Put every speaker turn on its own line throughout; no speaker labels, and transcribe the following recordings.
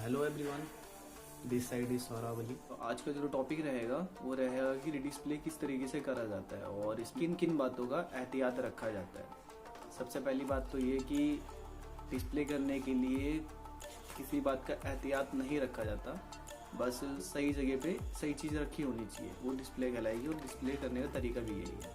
Hello everyone, this side is Sohrabali. तो आज का जो टॉपिक रहेगा वो रहेगा कि डिस्प्ले किस तरीके से करा जाता है और किन किन बातों का एहतियात रखा जाता है। सबसे पहली बात तो ये कि डिस्प्ले करने के लिए किसी बात का एहतियात नहीं रखा जाता, बस सही जगह पे सही चीज़ रखी होनी चाहिए, वो डिस्प्ले कहलाएगी। और डिस्प्ले करने का तरीका भी यही है।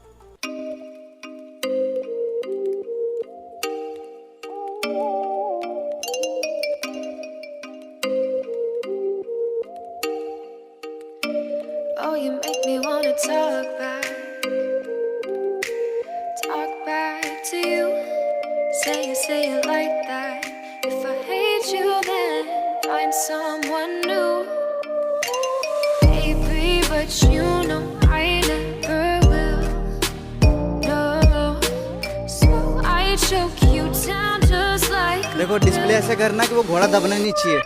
Oh, you make me wanna talk back to you. Say it like that. If I hate you, then find someone new. Baby, but you know I never will. No, so I choke you down just like.
देखो display ऐसे करना कि वो घोड़ा दबना नहीं चाहिए।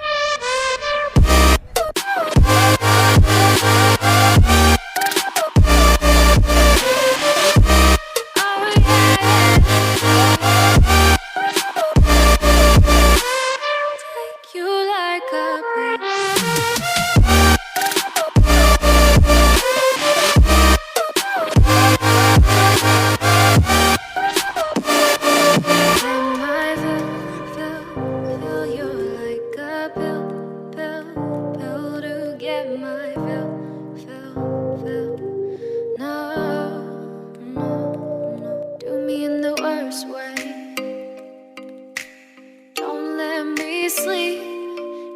Sleep,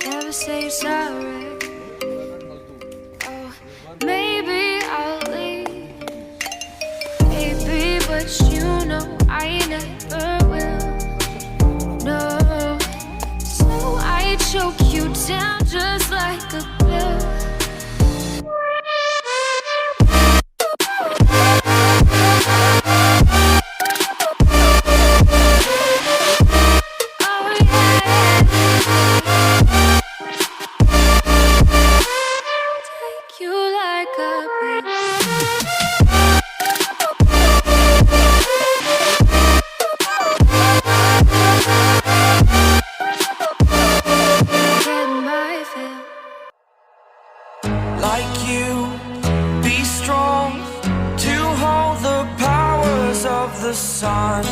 never say sorry. Oh, maybe I'll leave, baby, but you know I never will. No, so I choke you down just like a pill.
Like you, be strong to hold the powers of the sun.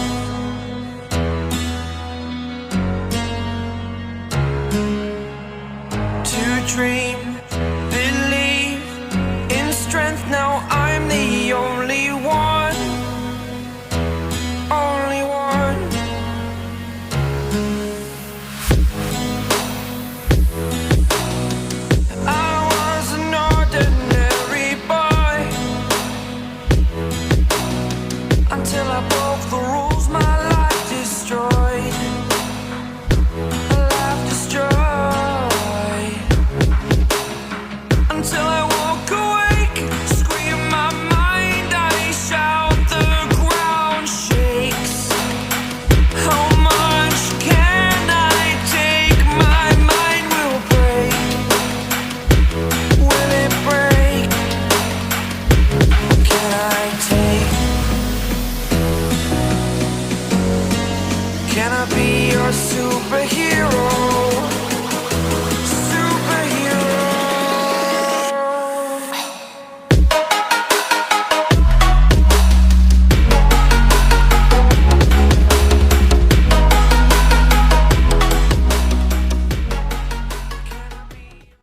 To dream